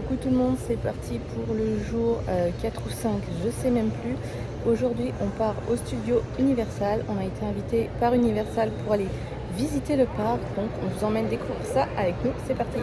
Coucou tout le monde, c'est parti pour le jour 4 ou 5, je sais même plus. Aujourd'hui on part au studio Universal, on a été invité par Universal pour aller visiter le parc, donc on vous emmène découvrir ça avec nous, c'est parti.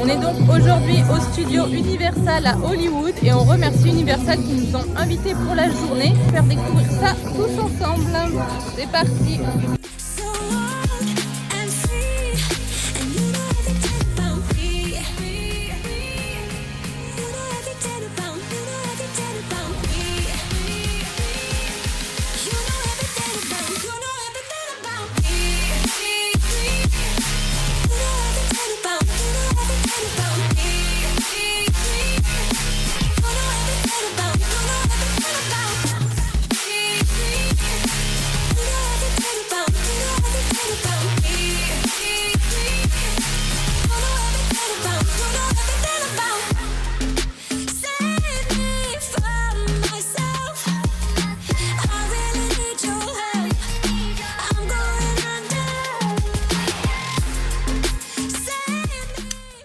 On est donc aujourd'hui au studio Universal à Hollywood et on remercie Universal qui nous ont invités pour la journée pour faire découvrir ça tous ensemble. C'est parti!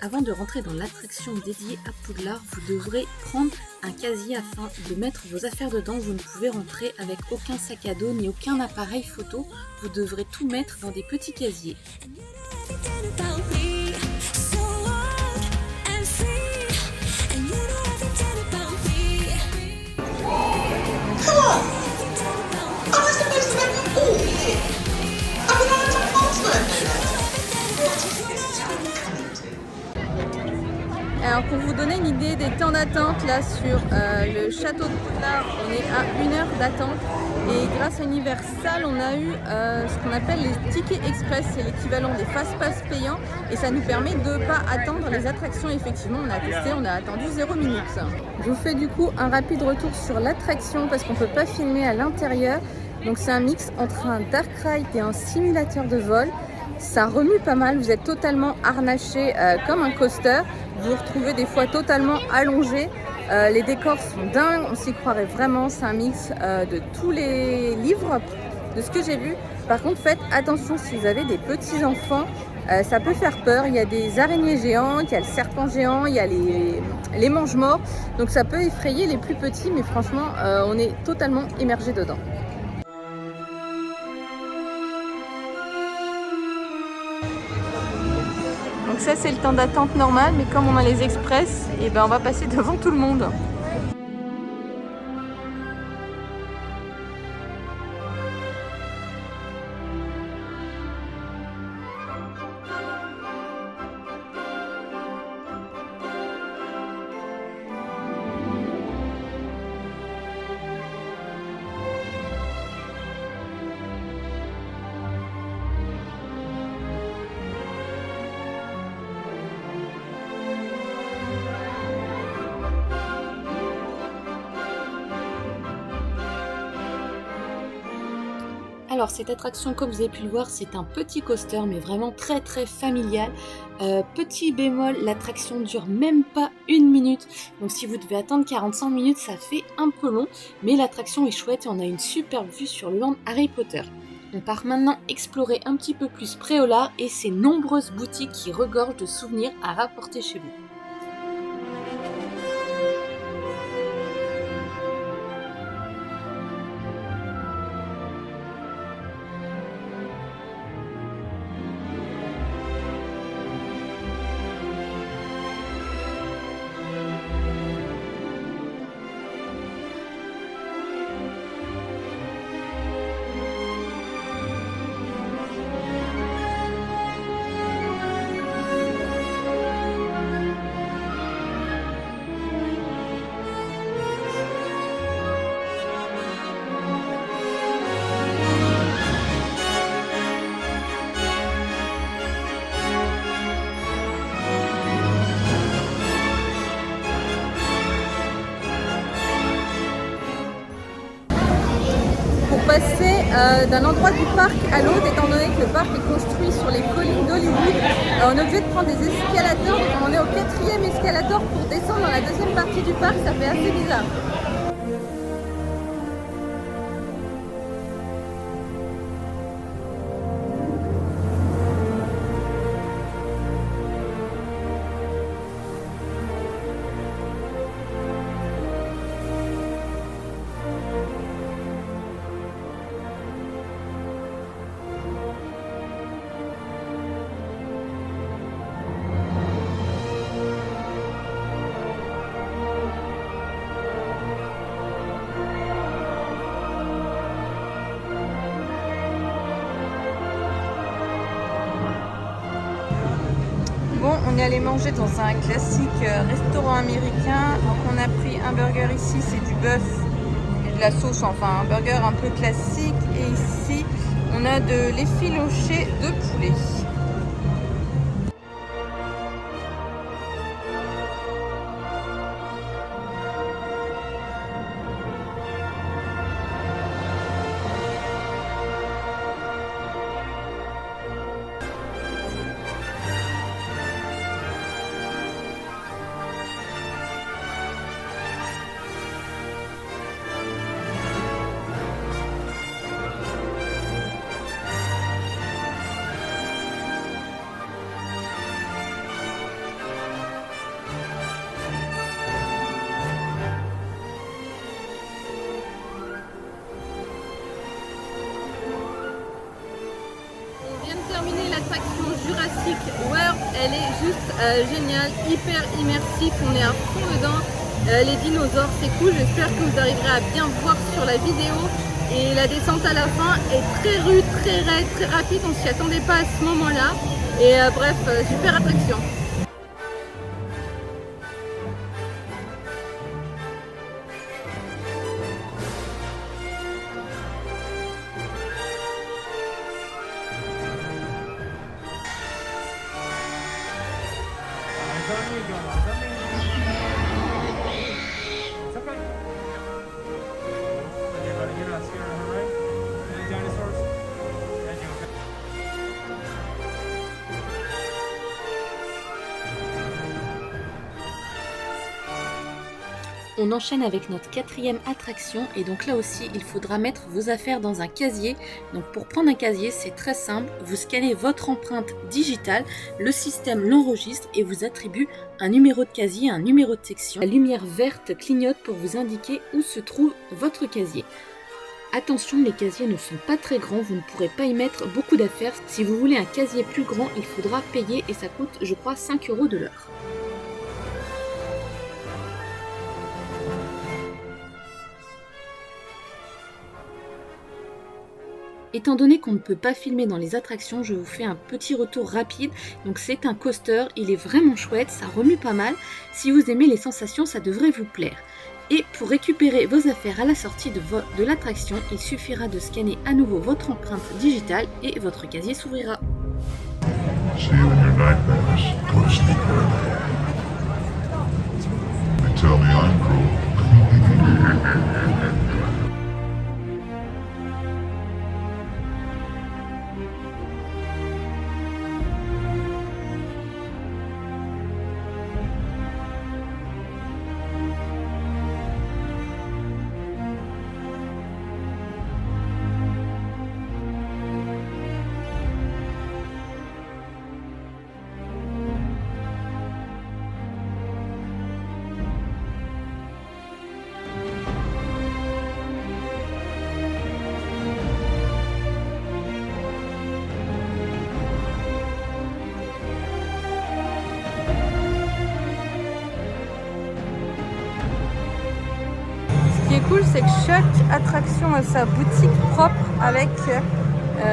Avant de rentrer dans l'attraction dédiée à Poudlard, vous devrez prendre un casier afin de mettre vos affaires dedans. Vous ne pouvez rentrer avec aucun sac à dos ni aucun appareil photo. Vous devrez tout mettre dans des petits casiers. Alors pour vous donner une idée des temps d'attente là sur le château de Poudlard, on est à 1 heure d'attente et grâce à Universal on a eu ce qu'on appelle les tickets express, c'est l'équivalent des fast-pass payants et ça nous permet de ne pas attendre les attractions. Effectivement on a testé, on a attendu 0 minutes. Je vous fais du coup un rapide retour sur l'attraction parce qu'on ne peut pas filmer à l'intérieur. Donc c'est un mix entre un dark ride et un simulateur de vol. Ça remue pas mal, vous êtes totalement harnaché comme un coaster. Vous vous retrouvez des fois totalement allongé. Les décors sont dingues, on s'y croirait vraiment. C'est un mix de tous les livres, de ce que j'ai vu. Par contre, faites attention si vous avez des petits enfants, ça peut faire peur. Il y a des araignées géantes, il y a le serpent géant, il y a les mange-morts. Donc ça peut effrayer les plus petits, mais franchement, on est totalement immergé dedans. Donc ça c'est le temps d'attente normal, mais comme on a les express, et ben on va passer devant tout le monde. Alors cette attraction, comme vous avez pu le voir, c'est un petit coaster mais vraiment très très familial. Petit bémol, l'attraction dure même pas 1 minute. Donc si vous devez attendre 45 minutes, ça fait un peu long. Mais l'attraction est chouette et on a une superbe vue sur le land Harry Potter. On part maintenant explorer un petit peu plus Préolard et ses nombreuses boutiques qui regorgent de souvenirs à rapporter chez vous. passer d'un endroit du parc à l'autre, étant donné que le parc est construit sur les collines d'Hollywood. On est obligé de prendre des escalators, et on est au 4e escalator pour descendre dans la deuxième partie du parc, ça fait assez bizarre. Bon, on est allé manger dans un classique restaurant américain. Donc on a pris un burger ici, c'est du bœuf et de la sauce, enfin un burger un peu classique. Et ici, on a de l'effiloché de poulet. Terminer l'attraction Jurassic World, elle est juste géniale, hyper immersif, on est à fond dedans. Les dinosaures, c'est cool, j'espère que vous arriverez à bien voir sur la vidéo. Et la descente à la fin est très rude, très raide, très rapide, on s'y attendait pas à ce moment-là. Et bref, super attraction. On enchaîne avec notre 4e attraction et donc là aussi il faudra mettre vos affaires dans un casier. Donc pour prendre un casier c'est très simple, vous scannez votre empreinte digitale, le système l'enregistre et vous attribue un numéro de casier, un numéro de section. La lumière verte clignote pour vous indiquer où se trouve votre casier. Attention, les casiers ne sont pas très grands, vous ne pourrez pas y mettre beaucoup d'affaires. Si vous voulez un casier plus grand, il faudra payer et ça coûte je crois 5 € de l'heure. Étant donné qu'on ne peut pas filmer dans les attractions, je vous fais un petit retour rapide. Donc c'est un coaster, il est vraiment chouette, ça remue pas mal. Si vous aimez les sensations, ça devrait vous plaire. Et pour récupérer vos affaires à la sortie de l'attraction, il suffira de scanner à nouveau votre empreinte digitale et votre casier s'ouvrira. See you in your nightmares. Go to sleep early. They tell me I'm cruel. Ce qui est cool, c'est que chaque attraction a sa boutique propre avec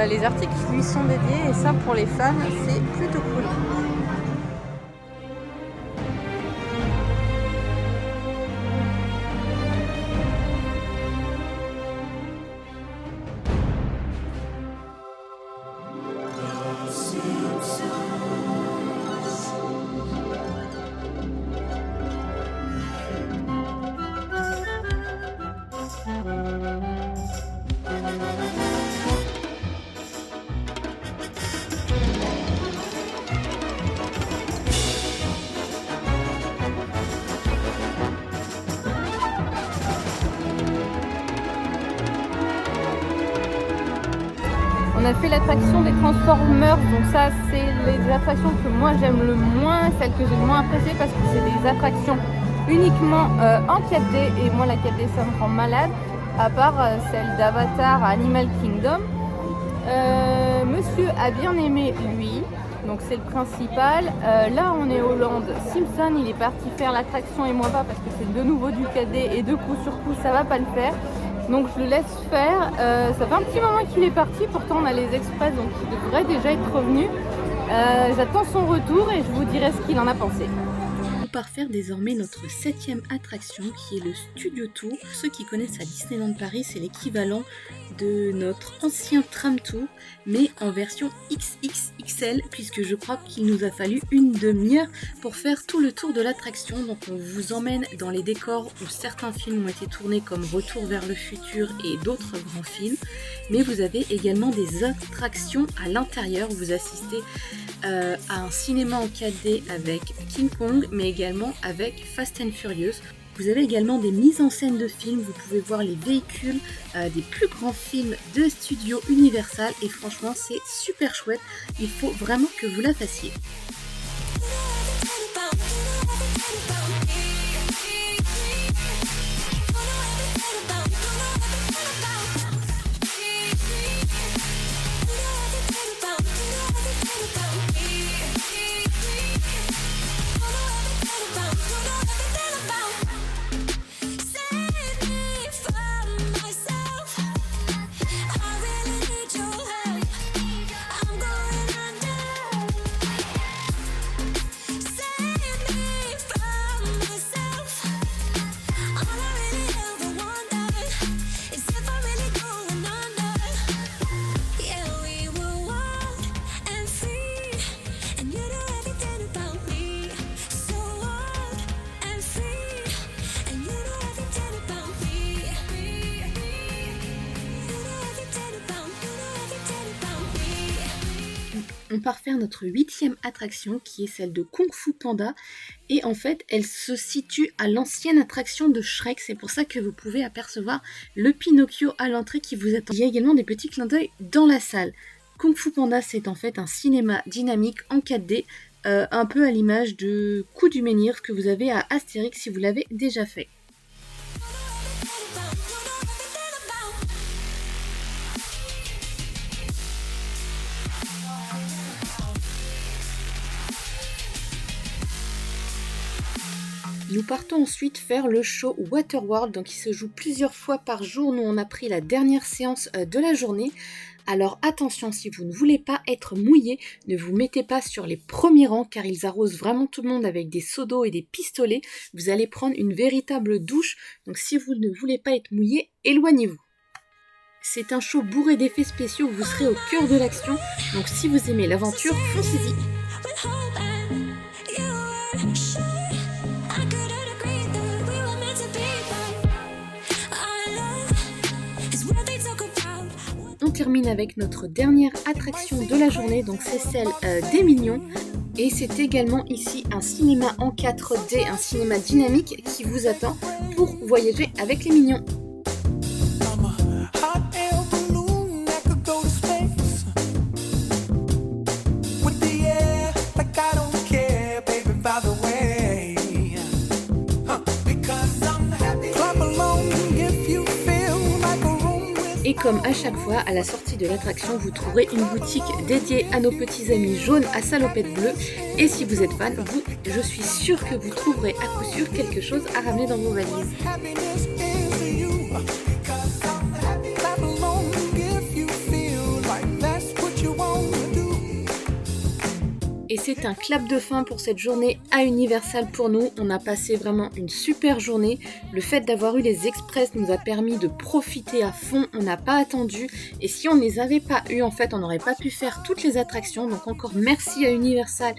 les articles qui lui sont dédiés et ça pour les fans, c'est plutôt cool. On a fait l'attraction des Transformers, donc ça c'est les attractions que moi j'aime le moins, celles que j'ai le moins appréciées parce que c'est des attractions uniquement en 4D et moi la 4D ça me rend malade, à part celle d'Avatar à Animal Kingdom. Monsieur a bien aimé lui, donc c'est le principal. Là on est au Land Simpson, il est parti faire l'attraction et moi pas parce que c'est de nouveau du 4D et de coup sur coup ça va pas le faire. Donc je le laisse faire, ça fait un petit moment qu'il est parti, pourtant on a les express donc il devrait déjà être revenu. J'attends son retour et je vous dirai ce qu'il en a pensé. On part faire désormais notre 7e attraction qui est le Studio Tour. Pour ceux qui connaissent à Disneyland Paris, c'est l'équivalent de notre ancien Tram Tour, mais en version XXXL, puisque je crois qu'il nous a fallu une demi-heure pour faire tout le tour de l'attraction. Donc on vous emmène dans les décors où certains films ont été tournés comme Retour vers le futur et d'autres grands films, mais vous avez également des attractions à l'intérieur. Vous assistez à un cinéma en 4D avec King Kong, mais également avec Fast and Furious. Vous avez également des mises en scène de films, vous pouvez voir les véhicules des plus grands films de studio Universal et franchement c'est super chouette, il faut vraiment que vous la fassiez. On part faire notre 8e attraction qui est celle de Kung Fu Panda et en fait elle se situe à l'ancienne attraction de Shrek, c'est pour ça que vous pouvez apercevoir le Pinocchio à l'entrée qui vous attend. Il y a également des petits clins d'œil dans la salle. Kung Fu Panda c'est en fait un cinéma dynamique en 4D, un peu à l'image de Coup du Menhir que vous avez à Astérix si vous l'avez déjà fait. Nous partons ensuite faire le show Waterworld, donc il se joue plusieurs fois par jour. Nous on a pris la dernière séance de la journée. Alors attention, si vous ne voulez pas être mouillé, ne vous mettez pas sur les premiers rangs car ils arrosent vraiment tout le monde avec des seaux d'eau et des pistolets. Vous allez prendre une véritable douche, donc si vous ne voulez pas être mouillé, éloignez-vous. C'est un show bourré d'effets spéciaux, vous serez au cœur de l'action, donc si vous aimez l'aventure, foncez-y. On termine avec notre dernière attraction de la journée, donc c'est celle des Minions. Et c'est également ici un cinéma en 4D, un cinéma dynamique qui vous attend pour voyager avec les Minions. Et comme à chaque fois, à la sortie de l'attraction, vous trouverez une boutique dédiée à nos petits amis jaunes à salopettes bleues. Et si vous êtes fan, je suis sûre que vous trouverez à coup sûr quelque chose à ramener dans vos valises. Et c'est un clap de fin pour cette journée à Universal pour nous. On a passé vraiment une super journée. Le fait d'avoir eu les express nous a permis de profiter à fond. On n'a pas attendu. Et si on ne les avait pas eu, en fait, on n'aurait pas pu faire toutes les attractions. Donc encore merci à Universal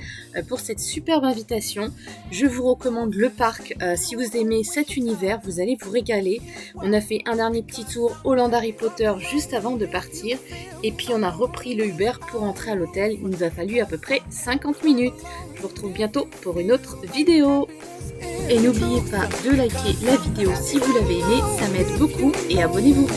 pour cette superbe invitation. Je vous recommande le parc. Si vous aimez cet univers, vous allez vous régaler. On a fait un dernier petit tour au Land Harry Potter juste avant de partir. Et puis on a repris le Uber pour entrer à l'hôtel. Il nous a fallu à peu près 50 minutes. Je vous retrouve bientôt pour une autre vidéo. Et n'oubliez pas de liker la vidéo si vous l'avez aimée, ça m'aide beaucoup et abonnez-vous.